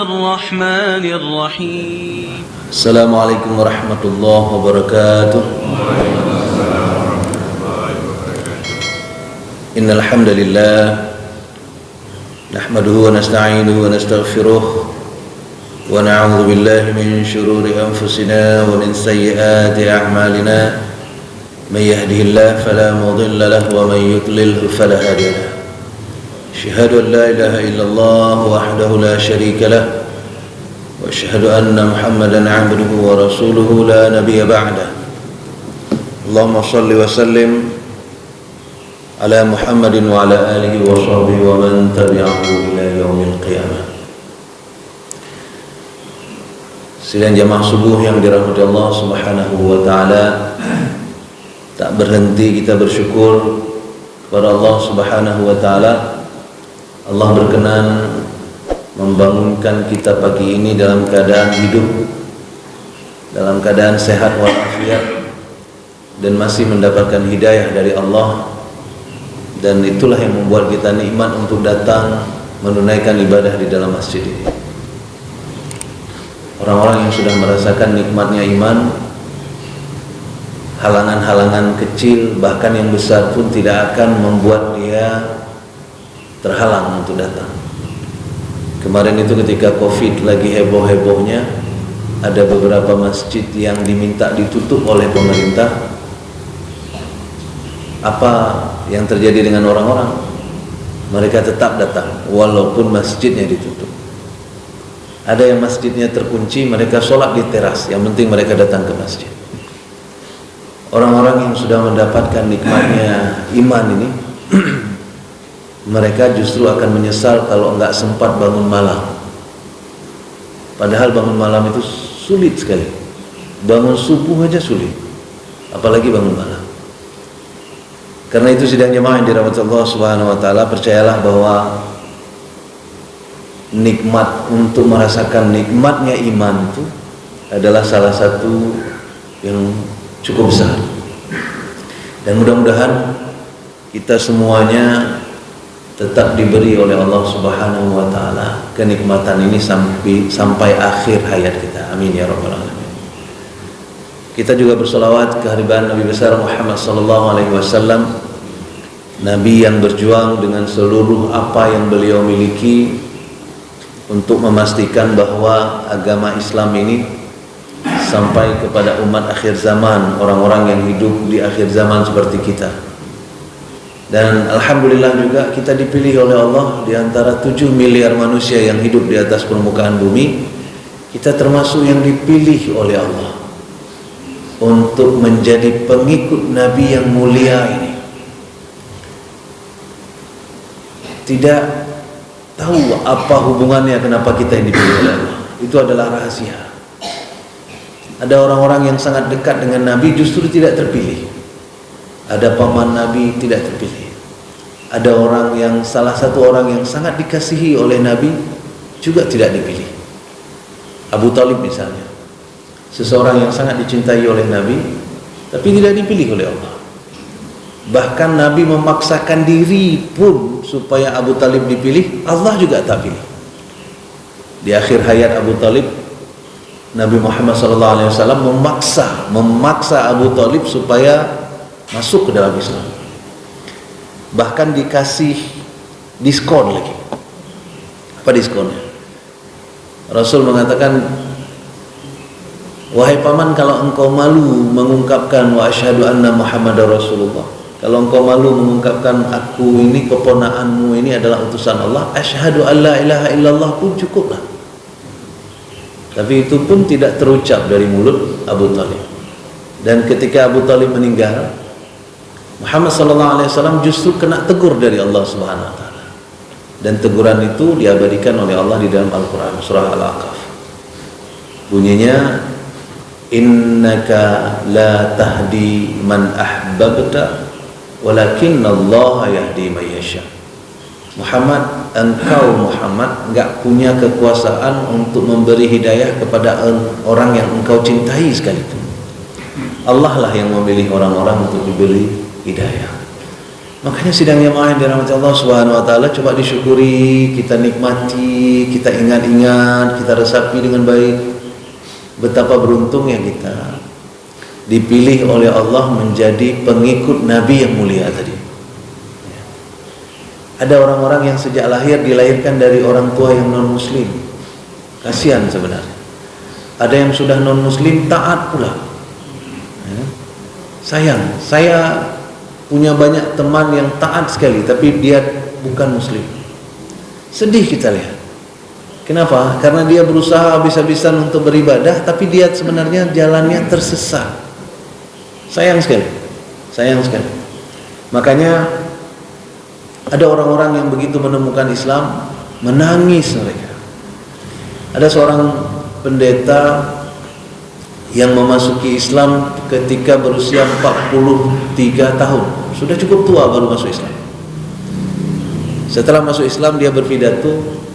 الرحمن الرحيم. السلام عليكم ورحمة الله وبركاته. إن الحمد لله نحمده ونستعينه ونستغفره ونعوذ بالله من شرور أنفسنا ومن سيئات أعمالنا. من يهده الله فلا مضل له ومن يضلل فلا هادي له. أشهد أن لا إله إلا الله وحده لا شريك له وأشهد أن محمدا عبده ورسوله لا نبي بعده. اللهم صل وسلم على محمد وعلى آله وصحبه ومن تبعه إلى يوم القيامة. Sidang jamaah subuh yang dirahmati Allah Subhanahu wa taala, tak berhenti kita bersyukur kepada Allah Subhanahu wa taala. Allah berkenan membangunkan kita pagi ini dalam keadaan hidup, dalam keadaan sehat walafiat, dan masih mendapatkan hidayah dari Allah. Dan itulah yang membuat kita nikmat untuk datang menunaikan ibadah di dalam masjid ini. Orang-orang yang sudah merasakan nikmatnya iman, halangan-halangan kecil bahkan yang besar pun tidak akan membuat dia terhalang untuk datang. Kemarin itu ketika Covid lagi heboh-hebohnya, ada beberapa masjid yang diminta ditutup oleh pemerintah. Apa yang terjadi dengan orang-orang? Mereka tetap datang walaupun masjidnya ditutup. Ada yang masjidnya terkunci, mereka sholat di teras, yang penting mereka datang ke masjid. Orang-orang yang sudah mendapatkan nikmatnya iman ini mereka justru akan menyesal kalau enggak sempat bangun malam. Padahal bangun malam itu sulit sekali. Bangun subuh aja sulit, apalagi bangun malam. Karena itu sidang jemaah yang dirahmati Allah Subhanahu wa taala, percayalah bahwa nikmat untuk merasakan nikmatnya iman itu adalah salah satu yang cukup besar. Dan mudah-mudahan kita semuanya tetap diberi oleh Allah Subhanahu wa taala kenikmatan ini sampai akhir hayat kita. Amin ya rabbal alamin. Kita juga bersolawat ke hadirat Nabi besar Muhammad sallallahu alaihi wasallam, Nabi yang berjuang dengan seluruh apa yang beliau miliki untuk memastikan bahwa agama Islam ini sampai kepada umat akhir zaman, orang-orang yang hidup di akhir zaman seperti kita. Dan alhamdulillah juga kita dipilih oleh Allah di antara 7 miliar manusia yang hidup di atas permukaan bumi. Kita termasuk yang dipilih oleh Allah untuk menjadi pengikut Nabi yang mulia ini. Tidak tahu apa hubungannya kenapa kita yang dipilih oleh Allah. Itu adalah rahasia. Ada orang-orang yang sangat dekat dengan Nabi justru tidak terpilih. Ada paman Nabi tidak terpilih. Ada orang yang salah satu orang yang sangat dikasihi oleh Nabi juga tidak dipilih. Abu Talib misalnya, seseorang yang sangat dicintai oleh Nabi tapi tidak dipilih oleh Allah. Bahkan Nabi memaksakan diri pun supaya Abu Talib dipilih, Allah juga tak pilih. Di akhir hayat Abu Talib, Nabi Muhammad SAW memaksa Abu Talib supaya masuk ke dalam Islam. Bahkan dikasih diskon lagi. Apa diskonnya? Rasul mengatakan, wahai paman, kalau engkau malu mengungkapkan wa asyhadu anna Muhammadar Rasulullah, kalau engkau malu mengungkapkan aku ini keponakanmu ini adalah utusan Allah, asyhadu an la ilaha illallah pun cukuplah. Tapi itu pun tidak terucap dari mulut Abu Talib. Dan ketika Abu Talib meninggal, Muhammad SAW justru kena tegur dari Allah Subhanahu wa taala. Dan teguran itu diabadikan oleh Allah di dalam Al-Qur'an surah Al-A'qaf. Bunyinya, innaka la tahdi man ahbabta walakinnallaha yahdi man yasha. Muhammad, engkau Muhammad enggak punya kekuasaan untuk memberi hidayah kepada orang yang engkau cintai sekalipun. Allah lah yang memilih orang-orang untuk diberi hidayah. Makanya sidang jamaah yang dirahmati Allah Subhanahu wa taala, coba disyukuri, kita nikmati, kita ingat-ingat, kita resapi dengan baik. Betapa beruntungnya kita dipilih oleh Allah menjadi pengikut Nabi yang mulia tadi. Ada orang-orang yang sejak lahir dilahirkan dari orang tua yang non muslim. Kasihan sebenarnya. Ada yang sudah non muslim taat pula. Sayang, saya punya banyak teman yang taat sekali tapi dia bukan muslim. Sedih kita lihat. Kenapa? Karena dia berusaha habis-habisan untuk beribadah tapi dia sebenarnya jalannya tersesat. Sayang sekali. Sayang sekali. Makanya ada orang-orang yang begitu menemukan Islam menangis mereka. Ada seorang pendeta yang memasuki Islam ketika berusia 43 tahun. Sudah cukup tua baru masuk Islam. Setelah masuk Islam dia berpidato.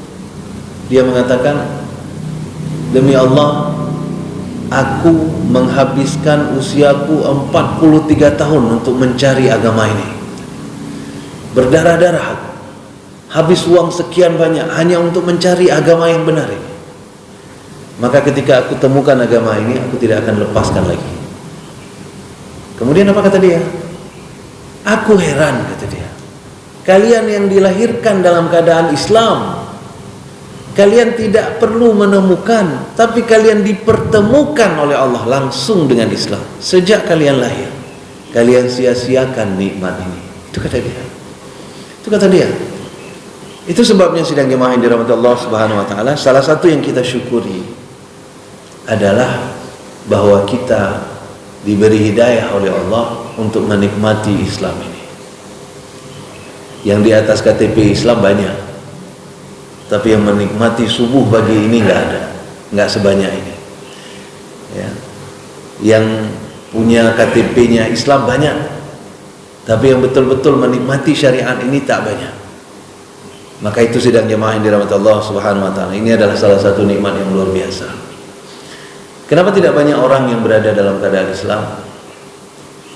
Dia mengatakan, demi Allah, aku menghabiskan usiaku 43 tahun untuk mencari agama ini. Berdarah-darah, habis uang sekian banyak hanya untuk mencari agama yang benar ini. Maka ketika aku temukan agama ini, aku tidak akan lepaskan lagi. Kemudian apa kata dia? Aku heran, kata dia. Kalian yang dilahirkan dalam keadaan Islam, kalian tidak perlu menemukan, tapi kalian dipertemukan oleh Allah langsung dengan Islam. Sejak kalian lahir, kalian sia-siakan nikmat ini. Itu kata dia. Itu kata dia. Itu sebabnya sidang jemaah yang dirahmati Allah Subhanahu wa taala, salah satu yang kita syukuri adalah bahwa kita diberi hidayah oleh Allah untuk menikmati Islam ini. Yang di atas KTP Islam banyak, tapi yang menikmati subuh pagi ini nggak ada, nggak sebanyak ini. Ya. Yang punya KTP-nya Islam banyak, tapi yang betul-betul menikmati syariat ini tak banyak. Maka itu sidang jemaah yang dirahmati Allah Subhanahu wa taala. Ini adalah salah satu nikmat yang luar biasa. Kenapa tidak banyak orang yang berada dalam keadaan Islam?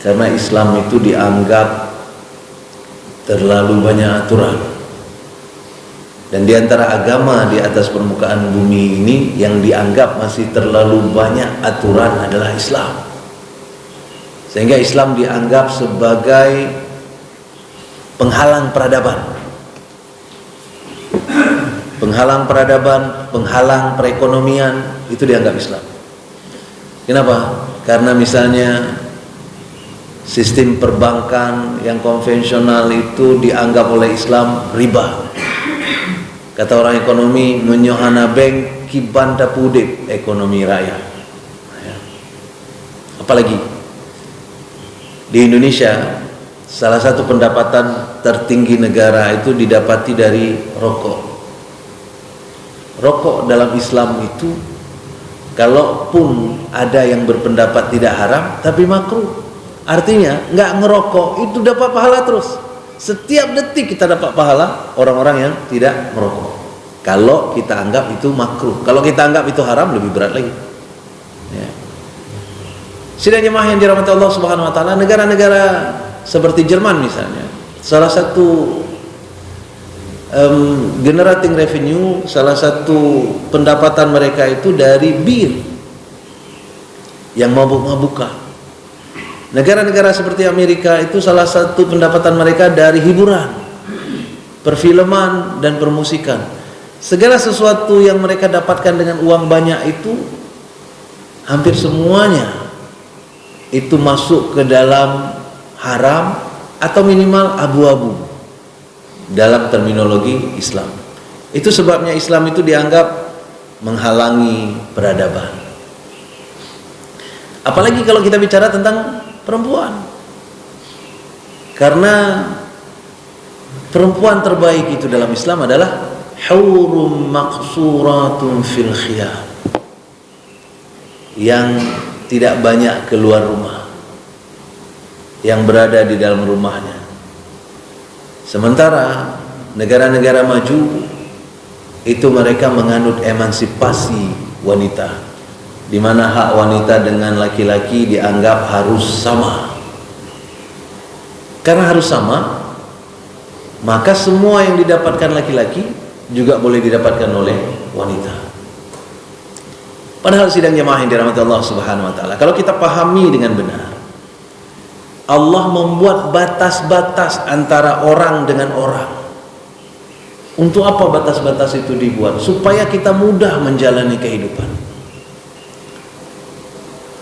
Karena Islam itu dianggap terlalu banyak aturan. Dan di antara agama di atas permukaan bumi ini yang dianggap masih terlalu banyak aturan adalah Islam. Sehingga Islam dianggap sebagai penghalang peradaban. Penghalang peradaban, penghalang perekonomian, itu dianggap Islam. Kenapa? Karena misalnya sistem perbankan yang konvensional itu dianggap oleh Islam riba. Kata orang ekonomi, menyohana bank kiban tapudip ekonomi rakyat. Apalagi di Indonesia, salah satu pendapatan tertinggi negara itu didapati dari rokok. Rokok dalam Islam itu, kalaupun ada yang berpendapat tidak haram, tapi makruh. Artinya nggak ngerokok itu dapat pahala terus. Setiap detik kita dapat pahala orang-orang yang tidak merokok. Kalau kita anggap itu makruh, kalau kita anggap itu haram lebih berat lagi. Ya. Sidang jemaah yang dirahmati Allah Subhanahu wa taala, negara-negara seperti Jerman misalnya, salah satu generating revenue, salah satu pendapatan mereka itu dari bir yang mabuk-mabukan. Negara-negara seperti Amerika itu salah satu pendapatan mereka dari hiburan, perfilman dan permusikan. Segala sesuatu yang mereka dapatkan dengan uang banyak itu hampir semuanya itu masuk ke dalam haram atau minimal abu-abu dalam terminologi Islam. Itu sebabnya Islam itu dianggap menghalangi peradaban. Apalagi kalau kita bicara tentang perempuan, karena perempuan terbaik itu dalam Islam adalah hurum maqsuratun fil khiyam, yang tidak banyak keluar rumah, yang berada di dalam rumahnya. Sementara negara-negara maju itu mereka menganut emansipasi wanita, di mana hak wanita dengan laki-laki dianggap harus sama. Karena harus sama, maka semua yang didapatkan laki-laki juga boleh didapatkan oleh wanita. Padahal sidang jamaah yang dirahmati Allah Subhanahu wa taala, kalau kita pahami dengan benar, Allah membuat batas-batas antara orang dengan orang. Untuk apa batas-batas itu dibuat? Supaya kita mudah menjalani kehidupan.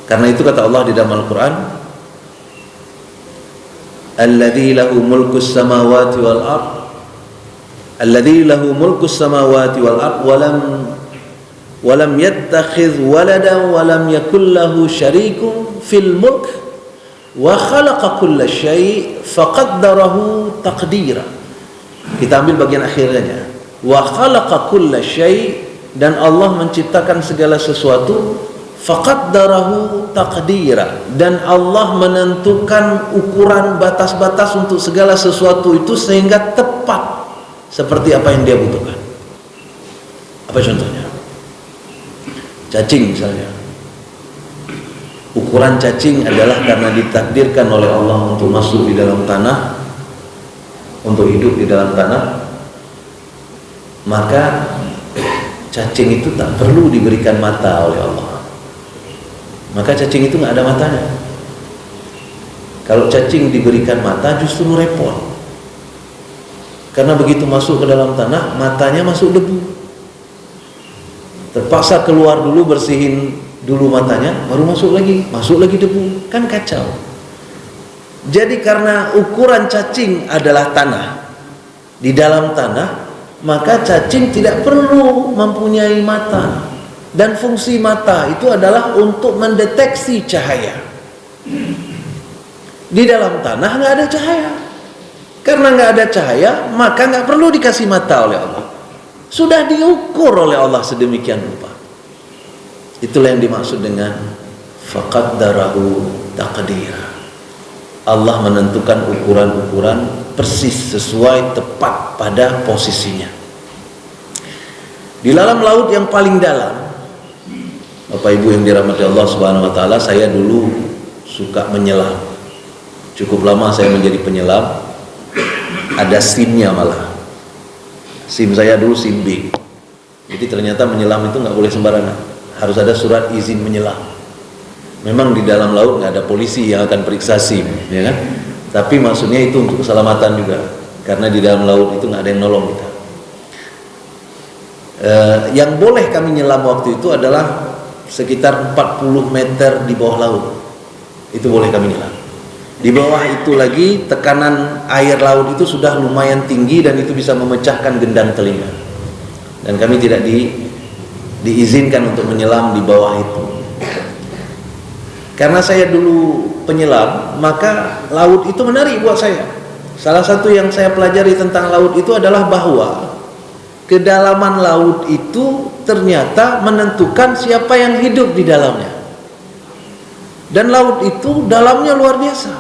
Karena itu kata Allah di dalam Al-Quran, alladzi lahu mulkus samawati wal ard, alladzi lahu mulkus samawati wal ard walam yattakhidh waladan walam yakul lahu syarikun fil mulk wa khalaqa kulla syai' faqaddarahu taqdira. Kita ambil bagian akhirnya, wa khalaqa kulla syai', dan Allah menciptakan segala sesuatu, faqaddarahu taqdira, dan Allah menentukan ukuran batas-batas untuk segala sesuatu itu sehingga tepat seperti apa yang dia butuhkan. Apa contohnya? Cacing misalnya. Ukuran cacing adalah karena ditakdirkan oleh Allah untuk masuk di dalam tanah, untuk hidup di dalam tanah, maka cacing itu tak perlu diberikan mata oleh Allah. Maka cacing itu nggak ada matanya. Kalau cacing diberikan mata justru repot, karena begitu masuk ke dalam tanah matanya masuk debu, terpaksa keluar dulu, bersihin dulu matanya, baru masuk lagi debu, kan kacau. Jadi karena ukuran cacing adalah tanah, di dalam tanah, maka cacing tidak perlu mempunyai mata. Dan fungsi mata itu adalah untuk mendeteksi cahaya. Di dalam tanah nggak ada cahaya. Karena nggak ada cahaya, maka nggak perlu dikasih mata oleh Allah. Sudah diukur oleh Allah sedemikian rupa. Itulah yang dimaksud dengan faqaddarahu taqdira. Allah menentukan ukuran-ukuran persis, sesuai, tepat pada posisinya. Di dalam laut yang paling dalam, Bapak Ibu yang dirahmati Allah Subhanahu wa taala, saya dulu suka menyelam. Cukup lama saya menjadi penyelam. Ada SIM-nya malah. SIM saya dulu SIM B. Jadi ternyata menyelam itu nggak boleh sembarangan. Harus ada surat izin menyelam. Memang di dalam laut nggak ada polisi yang akan periksa SIM, ya kan? Tapi maksudnya itu untuk keselamatan juga. Karena di dalam laut itu nggak ada yang nolong kita. Yang boleh kami nyelam waktu itu adalah sekitar 40 meter di bawah laut. Itu boleh kami nyelam. Di bawah itu lagi tekanan air laut itu sudah lumayan tinggi dan itu bisa memecahkan gendang telinga. Dan kami tidak diizinkan untuk menyelam di bawah itu. Karena saya dulu penyelam, maka laut itu menarik buat saya. Salah satu yang saya pelajari tentang laut itu adalah bahwa kedalaman laut itu ternyata menentukan siapa yang hidup di dalamnya. Dan laut itu dalamnya luar biasa,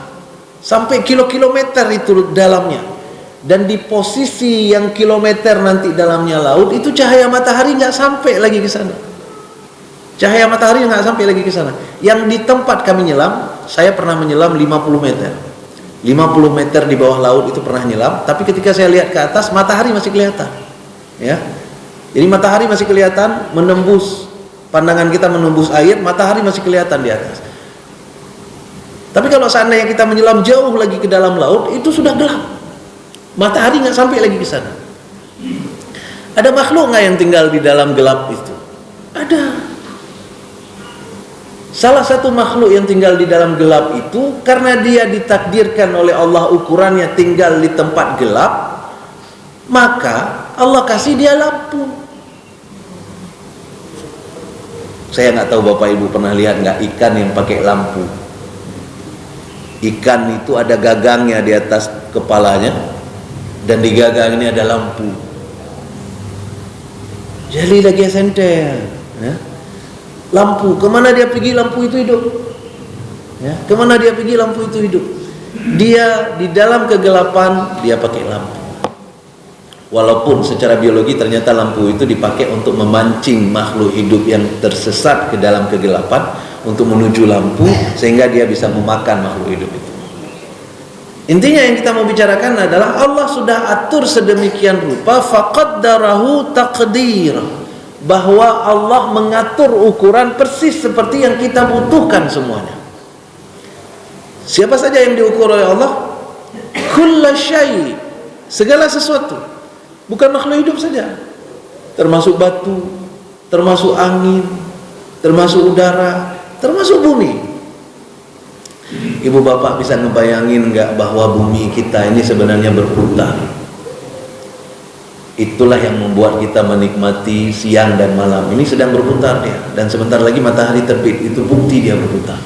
sampai kilo-kilometer itu dalamnya. Dan di posisi yang kilometer nanti dalamnya laut itu cahaya matahari nggak sampai lagi ke sana. Cahaya matahari nggak sampai lagi ke sana. Yang di tempat kami nyelam, saya pernah menyelam 50 meter. 50 meter di bawah laut itu pernah nyelam. Tapi ketika saya lihat ke atas, matahari masih kelihatan. Ya, jadi matahari masih kelihatan menembus, pandangan kita menembus air, matahari masih kelihatan di atas. Tapi kalau seandainya kita menyelam jauh lagi ke dalam laut, itu sudah gelap, matahari nggak sampai lagi ke sana. Ada makhluk nggak yang tinggal di dalam gelap itu? Ada. Salah satu makhluk yang tinggal di dalam gelap itu, karena dia ditakdirkan oleh Allah ukurannya tinggal di tempat gelap, maka Allah kasih dia lampu. Saya nggak tahu Bapak Ibu pernah lihat nggak ikan yang pakai lampu. Ikan itu ada gagangnya di atas kepalanya, dan di gagang ini ada lampu. Jadi lagi sentel, ya? Lampu, kemana dia pergi lampu itu hidup, ya? Kemana dia pergi lampu itu hidup. Dia di dalam kegelapan dia pakai lampu. Walaupun secara biologi ternyata lampu itu dipakai untuk memancing makhluk hidup yang tersesat ke dalam kegelapan untuk menuju lampu sehingga dia bisa memakan makhluk hidup itu. Intinya yang kita mau bicarakan adalah Allah sudah atur sedemikian rupa, faqaddarahu taqdir, bahwa Allah mengatur ukuran persis seperti yang kita butuhkan semuanya. Siapa saja yang diukur oleh Allah? Kulla syai', segala sesuatu, bukan makhluk hidup saja, termasuk batu, termasuk angin, termasuk udara, termasuk bumi. Ibu bapak bisa ngebayangin nggak bahwa bumi kita ini sebenarnya berputar? Itulah yang membuat kita menikmati siang dan malam. Ini sedang berputar dia, dan sebentar lagi matahari terbit, itu bukti dia berputar.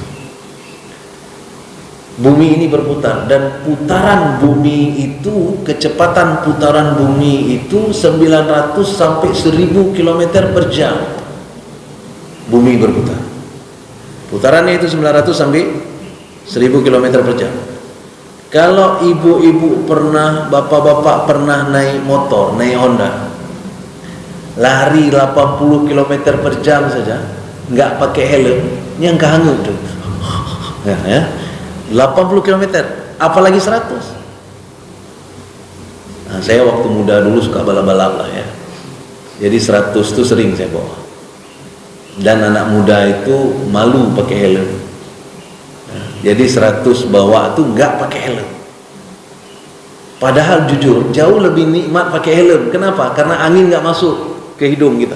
Bumi ini berputar, dan putaran bumi itu, kecepatan putaran bumi itu 900 sampai 1000 km per jam. Bumi berputar. Putarannya itu 900 sampai 1000 km per jam. Kalau ibu-ibu pernah, bapak-bapak pernah naik motor, naik Honda, lari 80 km per jam saja, nggak pakai helm, yang kehangut tuh. Ya. 80 km, apalagi 100. Nah, saya waktu muda dulu suka balap-balap lah ya. Jadi 100 itu sering saya bawa. Dan anak muda itu malu pakai helm. Nah, jadi 100 bawa itu nggak pakai helm. Padahal jujur jauh lebih nikmat pakai helm. Kenapa? Karena angin nggak masuk ke hidung kita.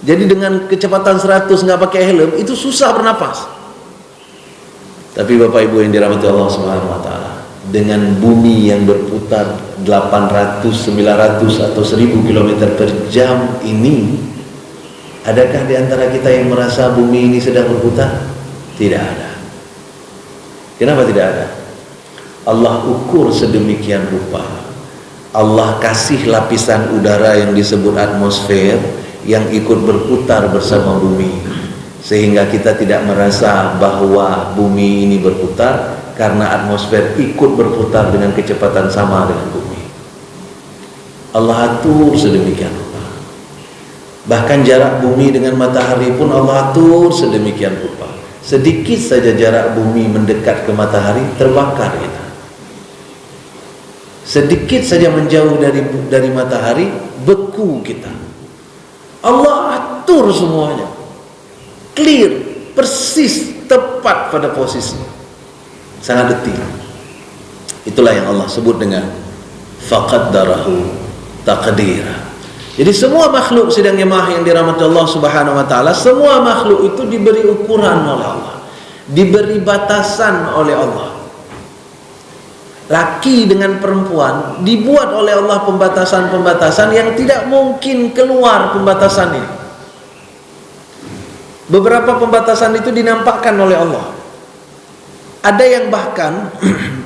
Jadi dengan kecepatan 100 nggak pakai helm itu susah bernapas. Tapi Bapak Ibu yang dirahmati Allah Subhanahu wa taala, dengan bumi yang berputar 800, 900 atau 1000 km per jam ini, adakah di antara kita yang merasa bumi ini sedang berputar? Tidak ada. Kenapa tidak ada? Allah ukur sedemikian rupa. Allah kasih lapisan udara yang disebut atmosfer yang ikut berputar bersama bumi, sehingga kita tidak merasa bahwa bumi ini berputar, karena atmosfer ikut berputar dengan kecepatan sama dengan bumi. Allah atur sedemikian rupa. Bahkan jarak bumi dengan matahari pun Allah atur sedemikian rupa. Sedikit saja jarak bumi mendekat ke matahari, terbakar kita. Sedikit saja menjauh dari matahari, beku kita. Allah atur semuanya, clear, persis, tepat pada posisi, sangat detil. Itulah yang Allah sebut dengan faqaddarahu taqdira. Jadi semua makhluk sidang jemaah yang dirahmati Allah Subhanahu wa taala, semua makhluk itu diberi ukuran oleh Allah, diberi batasan oleh Allah. Laki dengan perempuan dibuat oleh Allah pembatasan-pembatasan yang tidak mungkin keluar pembatasan ini. Beberapa pembatasan itu dinampakkan oleh Allah. Ada yang bahkan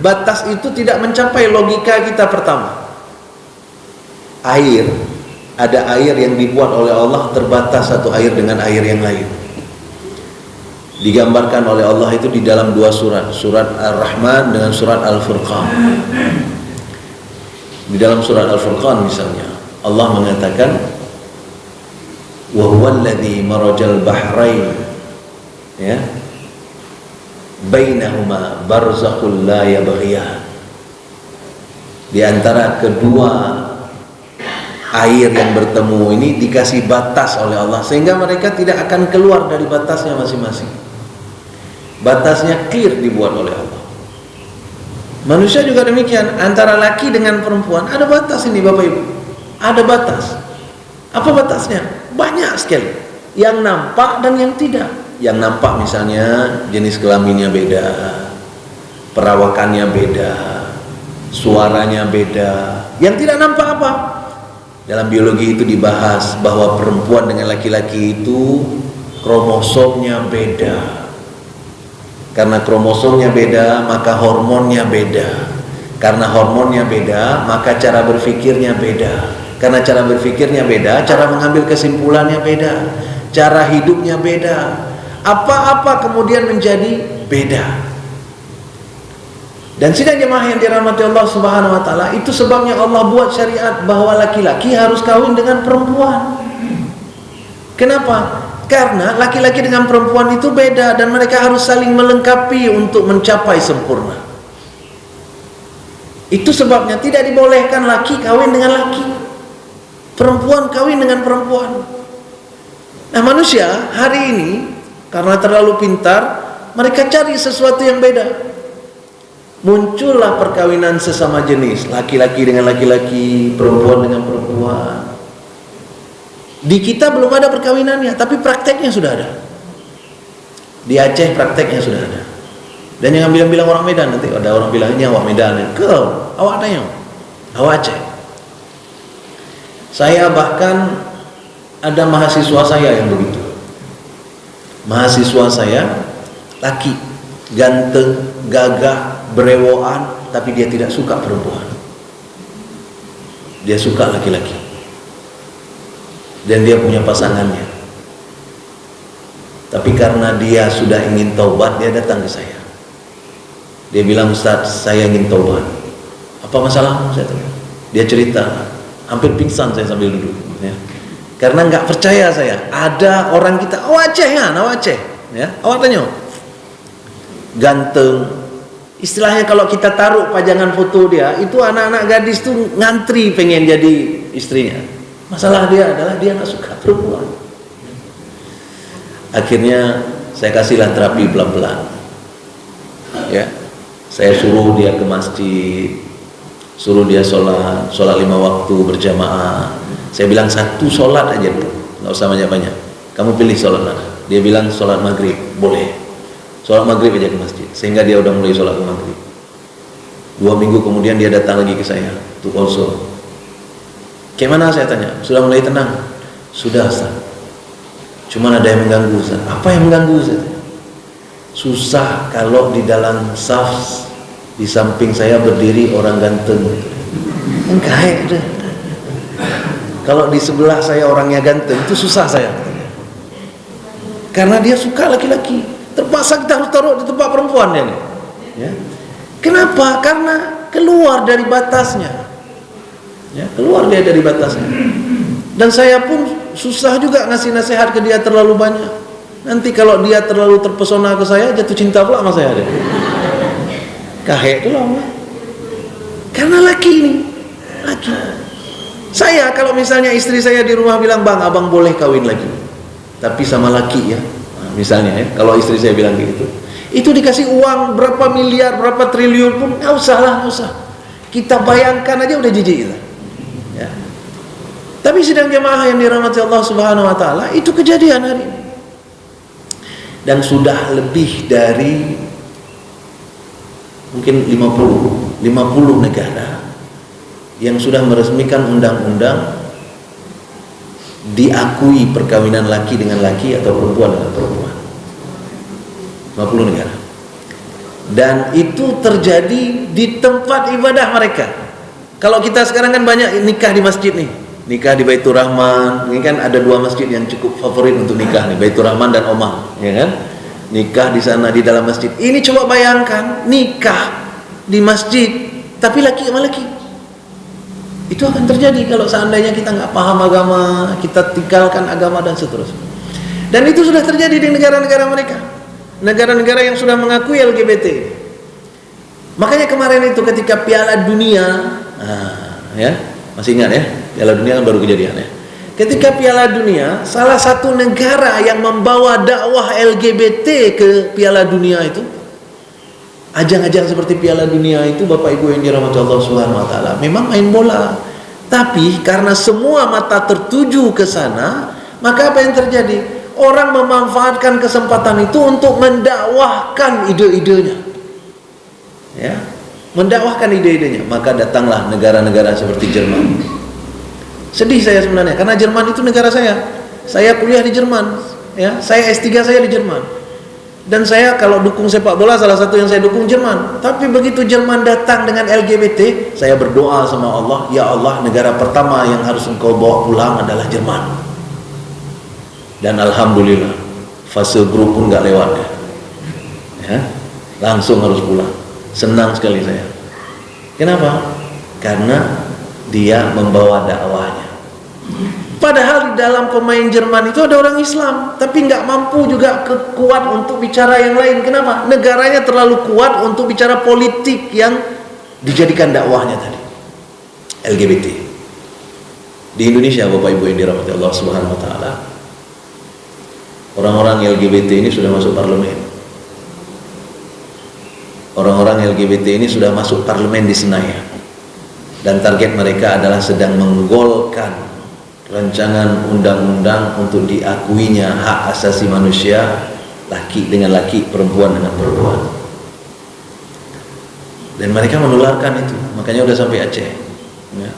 batas itu tidak mencapai logika kita pertama. Air, ada air yang dibuat oleh Allah terbatas satu air dengan air yang lain. Digambarkan oleh Allah itu di dalam dua surat, surat Ar-Rahman dengan surat Al-Furqan. Di dalam surat Al-Furqan misalnya, Allah mengatakan, wa huwa alladhi marajal bahrain, ya, bainahuma barzakhul la yabghiyan. Di antara kedua air yang bertemu ini dikasih batas oleh Allah, sehingga mereka tidak akan keluar dari batasnya masing-masing. Batasnya clear dibuat oleh Allah. Manusia juga demikian, antara laki dengan perempuan ada batas ini Bapak Ibu. Ada batas. Apa batasnya? Banyak sekali. Yang nampak dan yang tidak. Yang nampak misalnya jenis kelaminnya beda, perawakannya beda, suaranya beda. Yang tidak nampak apa? Dalam biologi itu dibahas bahwa perempuan dengan laki-laki itu kromosomnya beda. Karena kromosomnya beda, maka hormonnya beda. Karena hormonnya beda, maka cara berpikirnya beda. Karena cara berpikirnya beda, cara mengambil kesimpulannya beda, cara hidupnya beda. Apa-apa kemudian menjadi beda. Dan sidang jemaah yang dirahmati Allah Subhanahu wa taala, itu sebabnya Allah buat syariat bahwa laki-laki harus kawin dengan perempuan. Kenapa? Karena laki-laki dengan perempuan itu beda dan mereka harus saling melengkapi untuk mencapai sempurna. Itu sebabnya tidak dibolehkan laki kawin dengan laki, perempuan kawin dengan perempuan. Nah, manusia hari ini karena terlalu pintar, mereka cari sesuatu yang beda. Muncullah perkawinan sesama jenis, laki-laki dengan laki-laki, perempuan dengan perempuan. Di kita belum ada perkawinannya, tapi prakteknya sudah ada. Di Aceh prakteknya sudah ada. Dan yang bilang-bilang orang Medan, nanti ada orang bilang ini awak Medan, awak tanya, awak Aceh. Saya bahkan ada mahasiswa saya yang begitu. Mahasiswa saya laki, ganteng, gagah, berewoan, tapi dia tidak suka perempuan. Dia suka laki-laki. Dan dia punya pasangannya. Tapi karena dia sudah ingin taubat, dia datang ke saya. Dia bilang, Ustaz, saya ingin taubat. Apa masalahmu? Saya tanya. Dia cerita, hampir pingsan saya sambil duduk. Ya. Karena nggak percaya saya. Ada orang kita, awak Aceh ya, awak Aceh. Ya, awak tanya. Ganteng. Istilahnya kalau kita taruh pajangan foto dia, itu anak-anak gadis tuh ngantri pengen jadi istrinya. Masalah dia adalah dia nggak suka perempuan. Akhirnya saya kasihlah terapi pelan-pelan. Ya, saya suruh dia ke masjid, suruh dia sholat 5 waktu berjamaah. Saya bilang satu sholat aja dulu, nggak usah banyak-banyak. Kamu pilih sholat mana? Dia bilang sholat maghrib, boleh. Sholat maghrib aja ke masjid, sehingga dia udah mulai sholat maghrib. 2 minggu kemudian dia datang lagi ke saya untuk konsul. Gimana, saya tanya, sudah mulai tenang? Sudah, Ustaz. Cuman ada yang mengganggu, Ustaz. Apa yang mengganggu, Ustaz? Susah kalau di dalam saf di samping saya berdiri orang ganteng. Enggak ada. Kalau di sebelah saya orangnya ganteng, itu susah saya. Karena dia suka laki-laki. Terpaksa kita harus taruh di tempat perempuan dia nih. Ya. Kenapa? Karena keluar dari batasnya. Ya, keluar dia dari batasnya. Dan saya pun susah juga ngasih nasihat ke dia terlalu banyak. Nanti kalau dia terlalu terpesona ke saya, jatuh cinta pula sama saya deh. Kahek itu lama. Karena laki ini, laki. Saya kalau misalnya istri saya di rumah bilang, Bang, abang boleh kawin lagi, tapi sama laki ya. Nah, misalnya ya, kalau istri saya bilang gitu, itu dikasih uang berapa miliar, berapa triliun pun nggak usah lah, nggak usah. Kita bayangkan aja udah jijik kita. Ya. Tapi sidang jamaah yang dirahmati Allah Subhanahu Wa Taala, itu kejadian hari ini. Dan sudah lebih dari mungkin 50 negara yang sudah meresmikan undang-undang diakui perkawinan laki dengan laki atau perempuan dengan perempuan. 50 negara. Dan itu terjadi di tempat ibadah mereka. Kalau kita sekarang kan banyak nikah di masjid nih, nikah di Baitur Rahman. Ini kan ada 2 masjid yang cukup favorit untuk nikah nih, Baitur Rahman dan Omah, ya kan? Nikah di sana di dalam masjid. Ini coba bayangkan nikah di masjid tapi laki sama laki. Itu akan terjadi kalau seandainya kita nggak paham agama, kita tinggalkan agama dan seterusnya. Dan itu sudah terjadi di negara-negara mereka, negara-negara yang sudah mengakui LGBT. Makanya kemarin itu ketika Piala Dunia, ya masih ingat ya, Piala Dunia kan baru kejadian ya. Ketika Piala Dunia, salah satu negara yang membawa dakwah LGBT ke Piala Dunia itu, ajang-ajang seperti Piala Dunia itu, Bapak Ibu yang dirahmati Allah Subhanahu Wa Taala, memang main bola. Tapi karena semua mata tertuju ke sana, maka apa yang terjadi? Orang memanfaatkan kesempatan itu untuk mendakwahkan ide-idenya. Ya, mendakwahkan ide-idenya. Maka datanglah negara-negara seperti Jerman. Sedih saya sebenarnya, karena Jerman itu negara saya. Saya kuliah di Jerman, ya. Saya S3 saya di Jerman. Dan saya kalau dukung sepak bola, salah satu yang saya dukung Jerman. Tapi begitu Jerman datang dengan LGBT, saya berdoa sama Allah, ya Allah, negara pertama yang harus engkau bawa pulang adalah Jerman. Dan alhamdulillah, fase grup pun gak lewat ya. Langsung harus pulang. Senang sekali saya. Kenapa? Karena dia membawa dakwahnya. Padahal di dalam pemain Jerman itu ada orang Islam, tapi nggak mampu juga kuat untuk bicara yang lain. Kenapa? Negaranya terlalu kuat untuk bicara politik yang dijadikan dakwahnya tadi LGBT. Di Indonesia, Bapak Ibu yang dirahmati Allah Subhanahu wa taala, orang-orang LGBT ini sudah masuk parlemen. Orang-orang LGBT ini sudah masuk parlemen di Senayan. Dan target mereka adalah sedang menggolkan rancangan undang-undang untuk diakuinya hak asasi manusia laki dengan laki, perempuan dengan perempuan. Dan mereka menularkan itu, makanya udah sampai Aceh. Ya.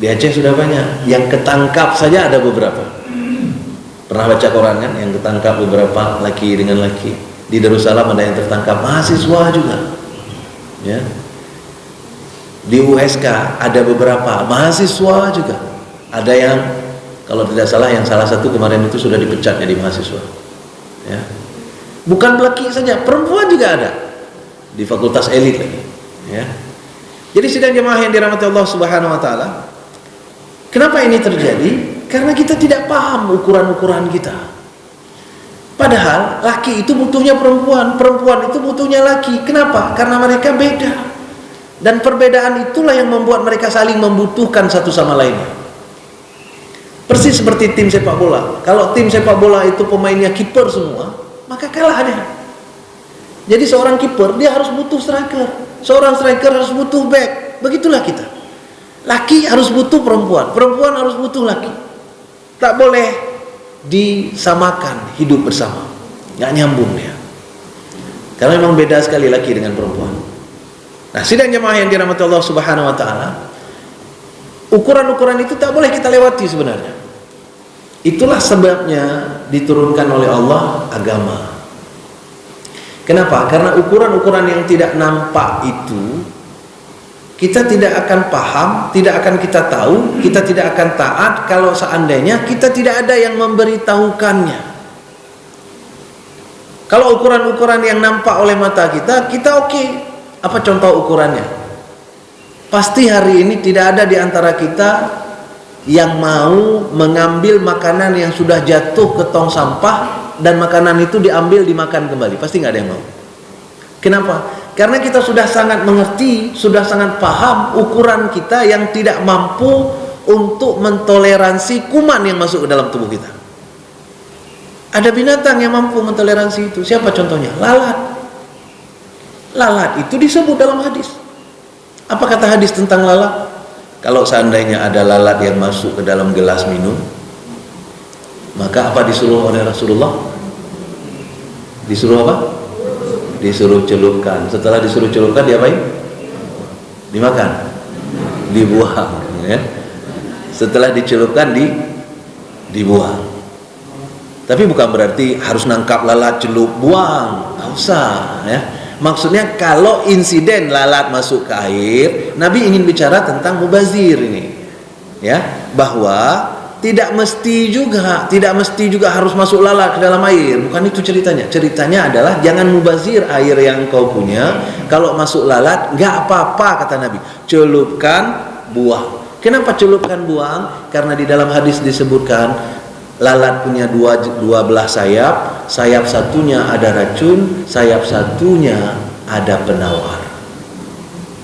Di Aceh sudah banyak, yang ketangkap saja ada beberapa. Pernah baca Quran kan, yang ketangkap beberapa laki dengan laki. Di Darussalam ada yang tertangkap mahasiswa juga. Ya. Di USK ada beberapa mahasiswa juga. Ada yang kalau tidak salah, yang salah satu kemarin itu sudah dipecat jadi mahasiswa. Ya. Bukan laki saja, perempuan juga ada di fakultas elit lagi. Ya. Jadi sidang jemaah yang dirahmati Allah Subhanahu wa taala, kenapa ini terjadi? Karena kita tidak paham ukuran-ukuran kita. Padahal laki itu butuhnya perempuan, perempuan itu butuhnya laki. Kenapa? Karena mereka beda. Dan perbedaan itulah yang membuat mereka saling membutuhkan satu sama lainnya. Persis seperti tim sepak bola. Kalau tim sepak bola itu pemainnya kiper semua, maka kalah dia. Jadi seorang kiper dia harus butuh striker, seorang striker harus butuh back. Begitulah kita. Laki harus butuh perempuan, perempuan harus butuh laki. Tak boleh disamakan hidup bersama. Nggak nyambung dia. Karena memang beda sekali laki dengan perempuan. Nah, sidang jemaah yang dirahmati Allah Subhanahu wa taala, ukuran-ukuran itu tak boleh kita lewati sebenarnya. Itulah sebabnya diturunkan oleh Allah agama. Kenapa? Karena ukuran-ukuran yang tidak nampak itu kita tidak akan paham, tidak akan kita tahu, kita tidak akan taat kalau seandainya kita tidak ada yang memberitahukannya. Kalau ukuran-ukuran yang nampak oleh mata kita oke. Apa contoh ukurannya? Pasti hari ini tidak ada di antara kita yang mau mengambil makanan yang sudah jatuh ke tong sampah dan makanan itu diambil dimakan kembali. Pasti nggak ada yang mau. Kenapa? Karena kita sudah sangat mengerti, sudah sangat paham ukuran kita yang tidak mampu untuk mentoleransi kuman yang masuk ke dalam tubuh kita. Ada binatang yang mampu mentoleransi itu. Siapa contohnya? Lalat. Lalat itu disebut dalam hadis. Apa kata hadis tentang lalat? Kalau seandainya ada lalat yang masuk ke dalam gelas minum, maka apa disuruh oleh Rasulullah? Disuruh apa? Disuruh celupkan. Setelah disuruh celupkan, diapain? Dimakan, dibuang. Ya. Setelah dicelupkan, dibuang. Tapi bukan berarti harus nangkap lalat, celup, buang. Nggak usah. Ya. Maksudnya kalau insiden lalat masuk ke air, Nabi ingin bicara tentang mubazir ini, ya, bahwa tidak mesti juga harus masuk lalat ke dalam air. Bukan itu ceritanya. Ceritanya adalah jangan mubazir air yang kau punya. Kalau masuk lalat nggak apa-apa kata Nabi. Celupkan, buang. Kenapa celupkan, buang? Karena di dalam hadis disebutkan lalat punya dua belah sayap, sayap satunya ada racun, sayap satunya ada penawar.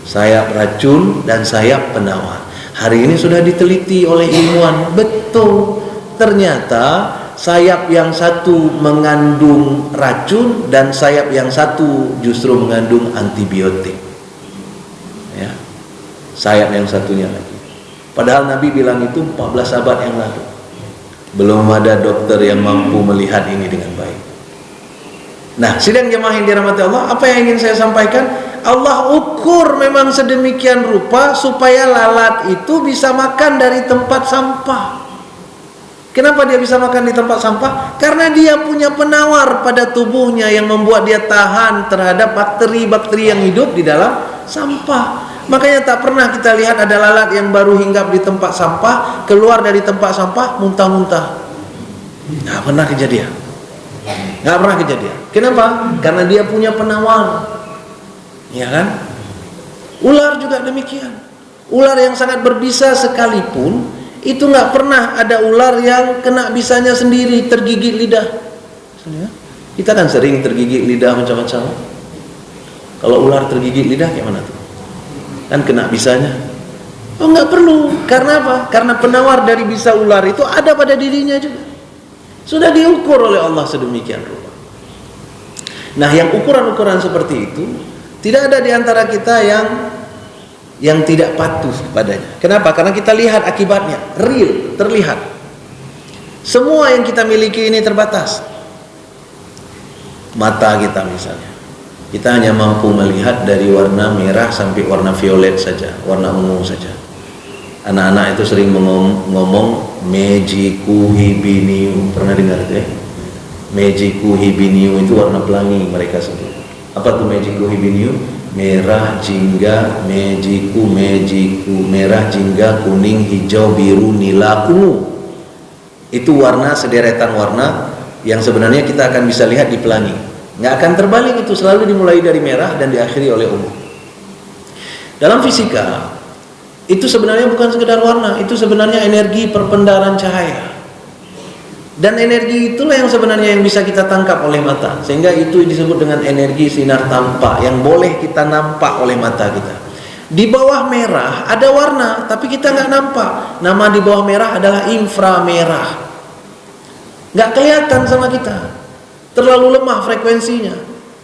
Sayap racun dan sayap penawar. Hari ini sudah diteliti oleh ilmuwan, betul. Ternyata sayap yang satu mengandung racun dan sayap yang satu justru mengandung antibiotik. Ya. Sayap yang satunya lagi. Padahal Nabi bilang itu 14 abad yang lalu. Belum ada dokter yang mampu melihat ini dengan baik. Nah, sidang jemaah yang dirahmati Allah, apa yang ingin saya sampaikan? Allah ukur memang sedemikian rupa supaya lalat itu bisa makan dari tempat sampah. Kenapa dia bisa makan di tempat sampah? Karena dia punya penawar pada tubuhnya yang membuat dia tahan terhadap bakteri-bakteri yang hidup di dalam sampah. Makanya tak pernah kita lihat ada lalat yang baru hinggap di tempat sampah, keluar dari tempat sampah muntah-muntah. Nggak pernah kejadian. Nggak pernah kejadian. Kenapa? Karena dia punya penawar. Ya kan? Ular juga demikian. Ular yang sangat berbisa sekalipun, itu nggak pernah ada ular yang kena bisanya sendiri, tergigit lidah. Kita kan sering tergigit lidah macam-macam. Kalau ular tergigit lidah kayak mana tuh? kan kena bisanya. Oh, nggak perlu. Karena apa? Karena penawar dari bisa ular itu ada pada dirinya juga. Sudah diukur oleh Allah sedemikian rupa. Nah, yang ukuran-ukuran seperti itu tidak ada di antara kita yang tidak patuh padanya. Kenapa? Karena kita lihat akibatnya, real, terlihat. Semua yang kita miliki ini terbatas. Mata kita misalnya, kita hanya mampu melihat dari warna merah sampai warna violet saja, warna ungu saja. Anak-anak itu sering ngomong Mejiku Hibiniu, pernah dengar itu ya? Mejiku Hibiniu itu warna pelangi mereka sebut. Apa tuh Mejiku Hibiniu? Merah, jingga, mejiku, merah, jingga, kuning, hijau, biru, nila, ungu. Itu warna, sederetan warna yang sebenarnya kita akan bisa lihat di pelangi. Nggak akan terbalik, itu selalu dimulai dari merah dan diakhiri oleh ungu. Dalam fisika itu sebenarnya bukan sekedar warna, itu sebenarnya energi perpendaran cahaya. Dan energi itulah yang sebenarnya yang bisa kita tangkap oleh mata, sehingga itu disebut dengan energi sinar tampak yang boleh kita nampak oleh mata kita. Di bawah merah ada warna, tapi kita nggak nampak. Nama di bawah merah adalah inframerah. Nggak kelihatan sama kita, terlalu lemah frekuensinya.